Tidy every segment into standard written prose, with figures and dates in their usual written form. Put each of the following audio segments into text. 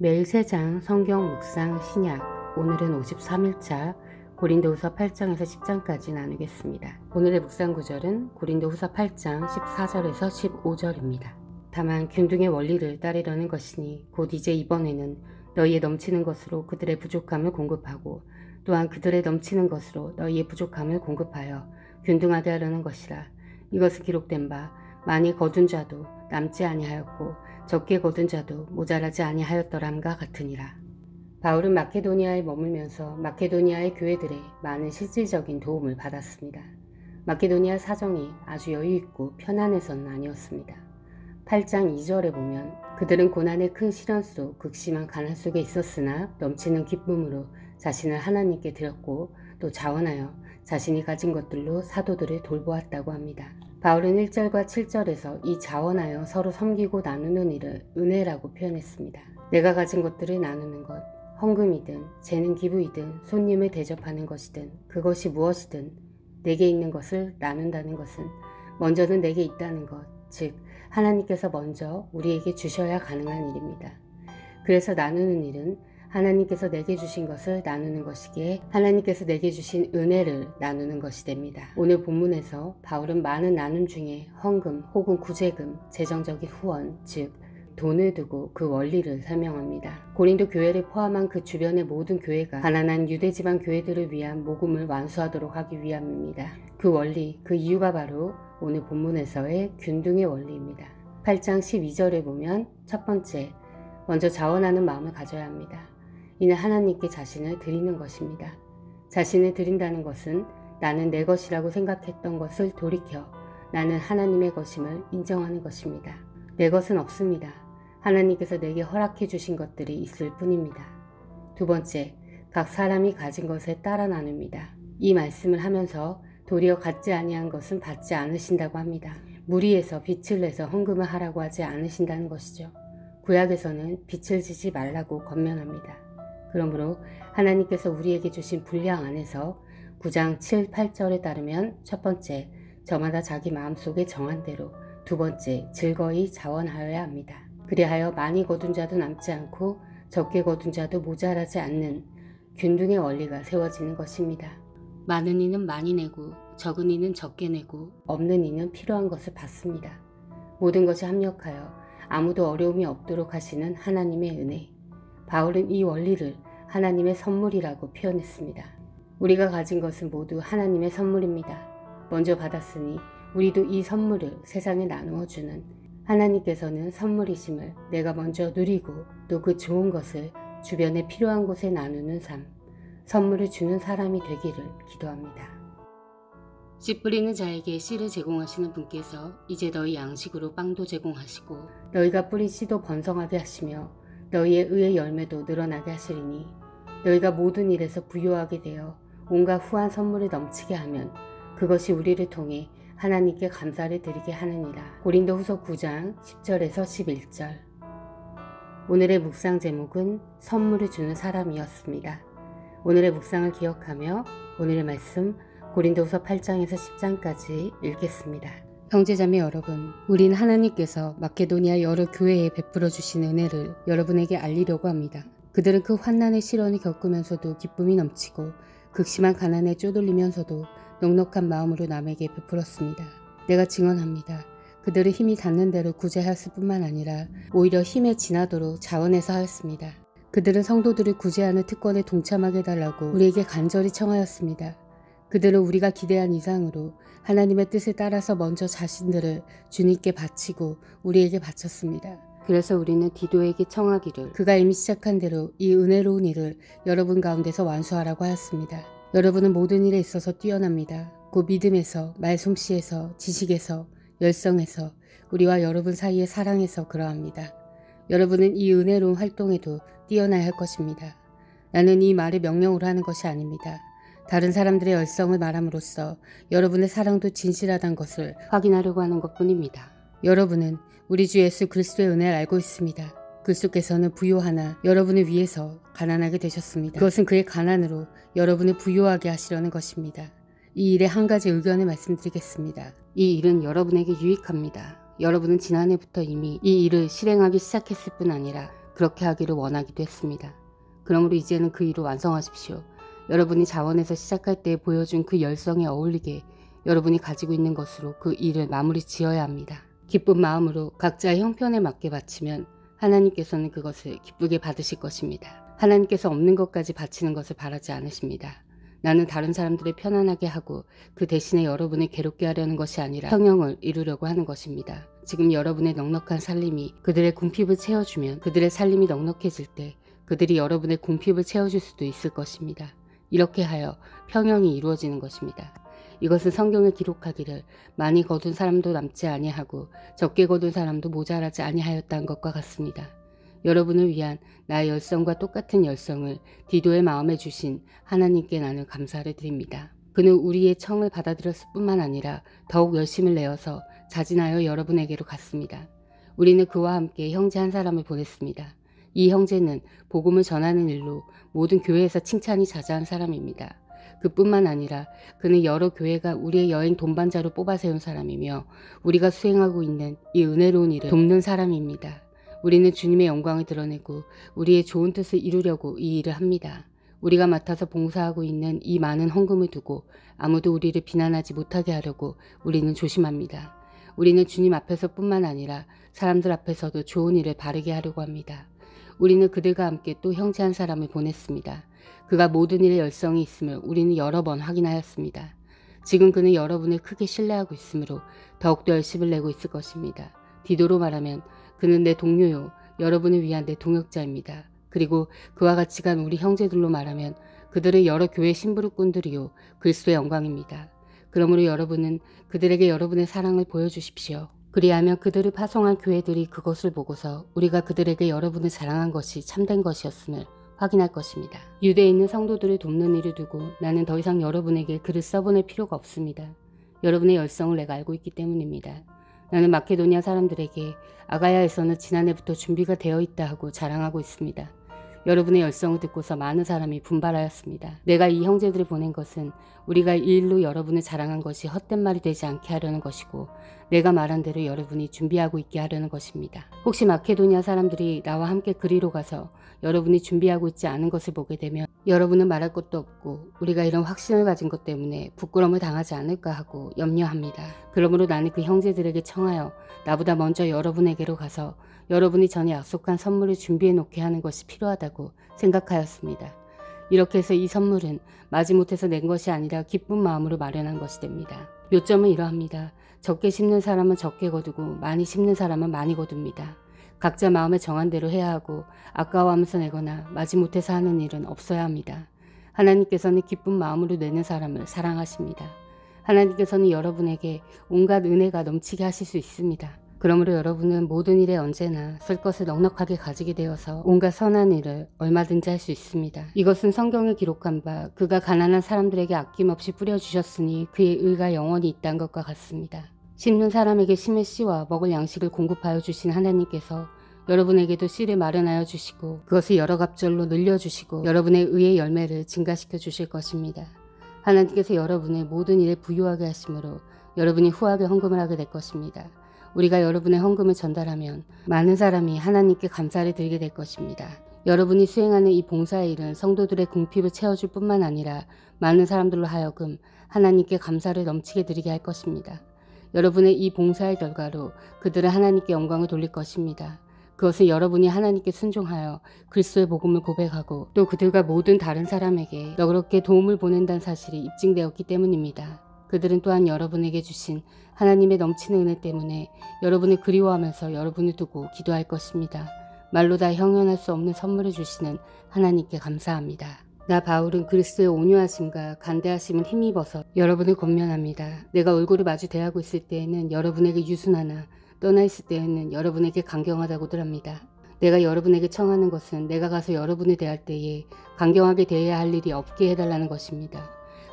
매일 3장 성경 묵상 신약, 오늘은 53일차 고린도후서 8장에서 10장까지 나누겠습니다. 오늘의 묵상 구절은 고린도후서 8장 14절에서 15절입니다. 다만 균등의 원리를 따르려는 것이니 곧 이제 이번에는 너희의 넘치는 것으로 그들의 부족함을 공급하고 또한 그들의 넘치는 것으로 너희의 부족함을 공급하여 균등하게 하려는 것이라. 이것은 기록된 바 많이 거둔 자도 남지 아니하였고 적게 거둔 자도 모자라지 아니하였더람과 같으니라. 바울은 마케도니아에 머물면서 마케도니아의 교회들의 많은 실질적인 도움을 받았습니다. 마케도니아 사정이 아주 여유있고 편안해서는 아니었습니다. 8장 2절에 보면 그들은 고난의 큰 시련 속 극심한 가난 속에 있었으나 넘치는 기쁨으로 자신을 하나님께 드렸고 또 자원하여 자신이 가진 것들로 사도들을 돌보았다고 합니다. 바울은 1절과 7절에서 이 자원하여 서로 섬기고 나누는 일을 은혜라고 표현했습니다. 내가 가진 것들을 나누는 것, 헌금이든 재능 기부이든 손님을 대접하는 것이든 그것이 무엇이든 내게 있는 것을 나눈다는 것은 먼저는 내게 있다는 것, 즉 하나님께서 먼저 우리에게 주셔야 가능한 일입니다. 그래서 나누는 일은 하나님께서 내게 주신 것을 나누는 것이기에 하나님께서 내게 주신 은혜를 나누는 것이 됩니다. 오늘 본문에서 바울은 많은 나눔 중에 헌금 혹은 구제금, 재정적인 후원, 즉 돈을 두고 그 원리를 설명합니다. 고린도 교회를 포함한 그 주변의 모든 교회가 가난한 유대지방 교회들을 위한 모금을 완수하도록 하기 위함입니다. 그 원리, 그 이유가 바로 오늘 본문에서의 균등의 원리입니다. 8장 12절에 보면 첫 번째, 먼저 자원하는 마음을 가져야 합니다. 이는 하나님께 자신을 드리는 것입니다. 자신을 드린다는 것은 나는 내 것이라고 생각했던 것을 돌이켜 나는 하나님의 것임을 인정하는 것입니다. 내 것은 없습니다. 하나님께서 내게 허락해 주신 것들이 있을 뿐입니다. 두 번째, 각 사람이 가진 것에 따라 나눕니다. 이 말씀을 하면서 도리어 갖지 아니한 것은 받지 않으신다고 합니다. 무리해서 빚을 내서 헌금을 하라고 하지 않으신다는 것이죠. 구약에서는 빚을 지지 말라고 권면합니다. 그러므로 하나님께서 우리에게 주신 분량 안에서 9장 7, 8절에 따르면 첫 번째, 저마다 자기 마음속에 정한 대로, 두 번째, 즐거이 자원하여야 합니다. 그리하여 많이 거둔 자도 남지 않고 적게 거둔 자도 모자라지 않는 균등의 원리가 세워지는 것입니다. 많은 이는 많이 내고 적은 이는 적게 내고 없는 이는 필요한 것을 받습니다. 모든 것이 합력하여 아무도 어려움이 없도록 하시는 하나님의 은혜. 바울은 이 원리를 하나님의 선물이라고 표현했습니다. 우리가 가진 것은 모두 하나님의 선물입니다. 먼저 받았으니 우리도 이 선물을 세상에 나누어 주는, 하나님께서는 선물이심을 내가 먼저 누리고 또 그 좋은 것을 주변에 필요한 곳에 나누는 삶, 선물을 주는 사람이 되기를 기도합니다. 씨 뿌리는 자에게 씨를 제공하시는 분께서 이제 너희 양식으로 빵도 제공하시고 너희가 뿌린 씨도 번성하게 하시며 너희의 의의 열매도 늘어나게 하시리니 너희가 모든 일에서 부요하게 되어 온갖 후한 선물을 넘치게 하면 그것이 우리를 통해 하나님께 감사를 드리게 하느니라. 고린도후서 9장 10절에서 11절. 오늘의 묵상 제목은 선물을 주는 사람이었습니다. 오늘의 묵상을 기억하며 오늘의 말씀 고린도후서 8장에서 10장까지 읽겠습니다. 형제자매 여러분, 우린 하나님께서 마케도니아 여러 교회에 베풀어 주신 은혜를 여러분에게 알리려고 합니다. 그들은 그 환난의 시련을 겪으면서도 기쁨이 넘치고 극심한 가난에 쪼들리면서도 넉넉한 마음으로 남에게 베풀었습니다. 내가 증언합니다. 그들은 힘이 닿는 대로 구제하였을 뿐만 아니라 오히려 힘에 지나도록 자원해서 하였습니다. 그들은 성도들을 구제하는 특권에 동참하게 해달라고 우리에게 간절히 청하였습니다. 그들은 우리가 기대한 이상으로 하나님의 뜻을 따라서 먼저 자신들을 주님께 바치고 우리에게 바쳤습니다. 그래서 우리는 디도에게 청하기를 그가 이미 시작한 대로 이 은혜로운 일을 여러분 가운데서 완수하라고 하였습니다. 여러분은 모든 일에 있어서 뛰어납니다. 곧 믿음에서, 말솜씨에서, 지식에서, 열성에서, 우리와 여러분 사이의 사랑에서 그러합니다. 여러분은 이 은혜로운 활동에도 뛰어나야 할 것입니다. 나는 이 말을 명령으로 하는 것이 아닙니다. 다른 사람들의 열성을 말함으로써 여러분의 사랑도 진실하다는 것을 확인하려고 하는 것뿐입니다. 여러분은 우리 주 예수 그리스도의 은혜를 알고 있습니다. 그리스도께서는 부요하나 여러분을 위해서 가난하게 되셨습니다. 그것은 그의 가난으로 여러분을 부요하게 하시려는 것입니다. 이 일에 한 가지 의견을 말씀드리겠습니다. 이 일은 여러분에게 유익합니다. 여러분은 지난해부터 이미 이 일을 실행하기 시작했을 뿐 아니라 그렇게 하기를 원하기도 했습니다. 그러므로 이제는 그 일을 완성하십시오. 여러분이 자원에서 시작할 때 보여준 그 열성에 어울리게 여러분이 가지고 있는 것으로 그 일을 마무리 지어야 합니다. 기쁜 마음으로 각자의 형편에 맞게 바치면 하나님께서는 그것을 기쁘게 받으실 것입니다. 하나님께서 없는 것까지 바치는 것을 바라지 않으십니다. 나는 다른 사람들을 편안하게 하고 그 대신에 여러분을 괴롭게 하려는 것이 아니라 평형을 이루려고 하는 것입니다. 지금 여러분의 넉넉한 살림이 그들의 궁핍을 채워주면 그들의 살림이 넉넉해질 때 그들이 여러분의 궁핍을 채워줄 수도 있을 것입니다. 이렇게 하여 평형이 이루어지는 것입니다. 이것은 성경에 기록하기를 많이 거둔 사람도 남지 아니하고 적게 거둔 사람도 모자라지 아니하였다는 것과 같습니다. 여러분을 위한 나의 열성과 똑같은 열성을 디도의 마음에 주신 하나님께 나는 감사를 드립니다. 그는 우리의 청을 받아들였을 뿐만 아니라 더욱 열심을 내어서 자진하여 여러분에게로 갔습니다. 우리는 그와 함께 형제 한 사람을 보냈습니다. 이 형제는 복음을 전하는 일로 모든 교회에서 칭찬이 자자한 사람입니다. 그뿐만 아니라 그는 여러 교회가 우리의 여행 동반자로 뽑아 세운 사람이며 우리가 수행하고 있는 이 은혜로운 일을 돕는 사람입니다. 우리는 주님의 영광을 드러내고 우리의 좋은 뜻을 이루려고 이 일을 합니다. 우리가 맡아서 봉사하고 있는 이 많은 헌금을 두고 아무도 우리를 비난하지 못하게 하려고 우리는 조심합니다. 우리는 주님 앞에서 뿐만 아니라 사람들 앞에서도 좋은 일을 바르게 하려고 합니다. 우리는 그들과 함께 또 형제 한 사람을 보냈습니다. 그가 모든 일에 열성이 있음을 우리는 여러 번 확인하였습니다. 지금 그는 여러분을 크게 신뢰하고 있으므로 더욱더 열심을 내고 있을 것입니다. 디도로 말하면 그는 내 동료요 여러분을 위한 내 동역자입니다. 그리고 그와 같이 간 우리 형제들로 말하면 그들은 여러 교회 신부름꾼들이요 그리스도의 영광입니다. 그러므로 여러분은 그들에게 여러분의 사랑을 보여주십시오. 그리하면 그들을 파송한 교회들이 그것을 보고서 우리가 그들에게 여러분을 자랑한 것이 참된 것이었음을 확인할 것입니다. 유대에 있는 성도들을 돕는 일을 두고 나는 더 이상 여러분에게 글을 써보낼 필요가 없습니다. 여러분의 열성을 내가 알고 있기 때문입니다. 나는 마케도니아 사람들에게 아가야에서는 지난해부터 준비가 되어 있다 하고 자랑하고 있습니다. 여러분의 열성을 듣고서 많은 사람이 분발하였습니다. 내가 이 형제들을 보낸 것은 우리가 이 일로 여러분을 자랑한 것이 헛된 말이 되지 않게 하려는 것이고 내가 말한 대로 여러분이 준비하고 있게 하려는 것입니다. 혹시 마케도니아 사람들이 나와 함께 그리로 가서 여러분이 준비하고 있지 않은 것을 보게 되면 여러분은 말할 것도 없고 우리가 이런 확신을 가진 것 때문에 부끄러움을 당하지 않을까 하고 염려합니다. 그러므로 나는 그 형제들에게 청하여 나보다 먼저 여러분에게로 가서 여러분이 전에 약속한 선물을 준비해 놓게 하는 것이 필요하다고 생각하였습니다. 이렇게 해서 이 선물은 마지못해서 낸 것이 아니라 기쁜 마음으로 마련한 것이 됩니다. 요점은 이러합니다. 적게 심는 사람은 적게 거두고 많이 심는 사람은 많이 거둡니다. 각자 마음에 정한 대로 해야 하고 아까워하면서 내거나 마지못해서 하는 일은 없어야 합니다. 하나님께서는 기쁜 마음으로 내는 사람을 사랑하십니다. 하나님께서는 여러분에게 온갖 은혜가 넘치게 하실 수 있습니다. 그러므로 여러분은 모든 일에 언제나 쓸 것을 넉넉하게 가지게 되어서 온갖 선한 일을 얼마든지 할 수 있습니다. 이것은 성경에 기록한 바 그가 가난한 사람들에게 아낌없이 뿌려주셨으니 그의 의가 영원히 있다는 것과 같습니다. 심는 사람에게 심의 씨와 먹을 양식을 공급하여 주신 하나님께서 여러분에게도 씨를 마련하여 주시고 그것을 여러 갑절로 늘려주시고 여러분의 의의 열매를 증가시켜 주실 것입니다. 하나님께서 여러분의 모든 일에 부유하게 하심으로 여러분이 후하게 헌금을 하게 될 것입니다. 우리가 여러분의 헌금을 전달하면 많은 사람이 하나님께 감사를 드리게 될 것입니다. 여러분이 수행하는 이 봉사의 일은 성도들의 궁핍을 채워줄 뿐만 아니라 많은 사람들로 하여금 하나님께 감사를 넘치게 드리게 할 것입니다. 여러분의 이 봉사의 결과로 그들은 하나님께 영광을 돌릴 것입니다. 그것은 여러분이 하나님께 순종하여 그리스도의 복음을 고백하고 또 그들과 모든 다른 사람에게 너그럽게 도움을 보낸다는 사실이 입증되었기 때문입니다. 그들은 또한 여러분에게 주신 하나님의 넘치는 은혜 때문에 여러분을 그리워하면서 여러분을 두고 기도할 것입니다. 말로 다 형용할 수 없는 선물을 주시는 하나님께 감사합니다. 나 바울은 그리스도의 온유하심과 간대하심을 힘입어서 여러분을 권면합니다. 내가 얼굴을 마주 대하고 있을 때에는 여러분에게 유순하나 떠나 있을 때에는 여러분에게 강경하다고들 합니다. 내가 여러분에게 청하는 것은 내가 가서 여러분을 대할 때에 강경하게 대해야 할 일이 없게 해달라는 것입니다.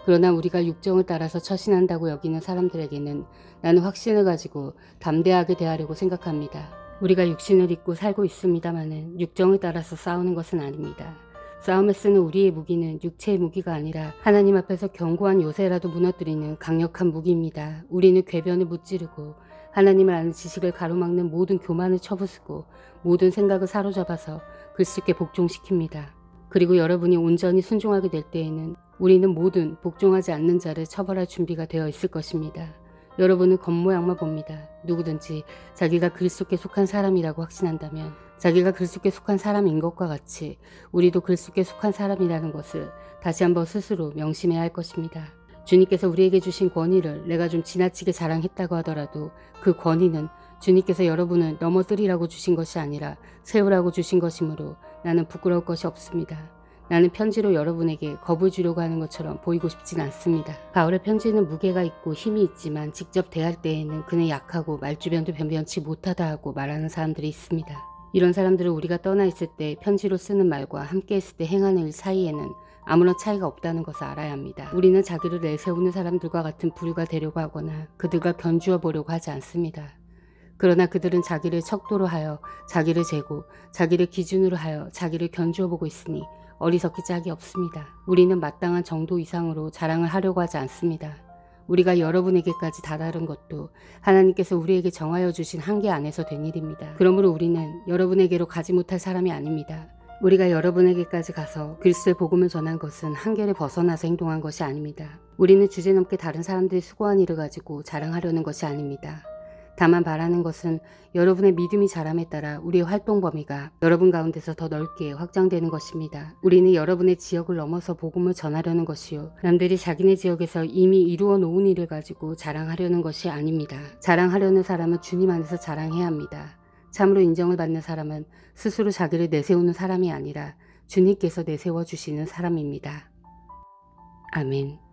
그러나 우리가 육정을 따라서 처신한다고 여기는 사람들에게는 나는 확신을 가지고 담대하게 대하려고 생각합니다. 우리가 육신을 입고 살고 있습니다마는 육정을 따라서 싸우는 것은 아닙니다. 싸움에 쓰는 우리의 무기는 육체의 무기가 아니라 하나님 앞에서 견고한 요새라도 무너뜨리는 강력한 무기입니다. 우리는 궤변을 무찌르고 하나님을 아는 지식을 가로막는 모든 교만을 쳐부수고 모든 생각을 사로잡아서 글쓰게 복종시킵니다. 그리고 여러분이 온전히 순종하게 될 때에는 우리는 모든 복종하지 않는 자를 처벌할 준비가 되어 있을 것입니다. 여러분은 겉모양만 봅니다. 누구든지 자기가 그리스도께 속한 사람이라고 확신한다면 자기가 그리스도께 속한 사람인 것과 같이 우리도 그리스도께 속한 사람이라는 것을 다시 한번 스스로 명심해야 할 것입니다. 주님께서 우리에게 주신 권위를 내가 좀 지나치게 자랑했다고 하더라도 그 권위는 주님께서 여러분을 넘어뜨리라고 주신 것이 아니라 세우라고 주신 것이므로 나는 부끄러울 것이 없습니다. 나는 편지로 여러분에게 겁을 주려고 하는 것처럼 보이고 싶진 않습니다. 바울의 편지는 무게가 있고 힘이 있지만 직접 대할 때에는 그는 약하고 말주변도 변변치 못하다 하고 말하는 사람들이 있습니다. 이런 사람들은 우리가 떠나 있을 때 편지로 쓰는 말과 함께 있을 때 행하는 일 사이에는 아무런 차이가 없다는 것을 알아야 합니다. 우리는 자기를 내세우는 사람들과 같은 부류가 되려고 하거나 그들과 견주어 보려고 하지 않습니다. 그러나 그들은 자기를 척도로 하여 자기를 재고 자기를 기준으로 하여 자기를 견주어 보고 있으니 어리석기 짝이 없습니다. 우리는 마땅한 정도 이상으로 자랑을 하려고 하지 않습니다. 우리가 여러분에게까지 다다른 것도 하나님께서 우리에게 정하여 주신 한계 안에서 된 일입니다. 그러므로 우리는 여러분에게로 가지 못할 사람이 아닙니다. 우리가 여러분에게까지 가서 그리스도의 복음을 전한 것은 한계를 벗어나서 행동한 것이 아닙니다. 우리는 주제넘게 다른 사람들이 수고한 일을 가지고 자랑하려는 것이 아닙니다. 다만 바라는 것은 여러분의 믿음이 자람에 따라 우리의 활동 범위가 여러분 가운데서 더 넓게 확장되는 것입니다. 우리는 여러분의 지역을 넘어서 복음을 전하려는 것이요 남들이 자기네 지역에서 이미 이루어 놓은 일을 가지고 자랑하려는 것이 아닙니다. 자랑하려는 사람은 주님 안에서 자랑해야 합니다. 참으로 인정을 받는 사람은 스스로 자기를 내세우는 사람이 아니라 주님께서 내세워 주시는 사람입니다. 아멘.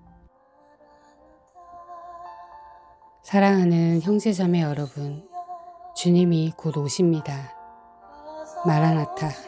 사랑하는 형제자매 여러분, 주님이 곧 오십니다. 마라나타.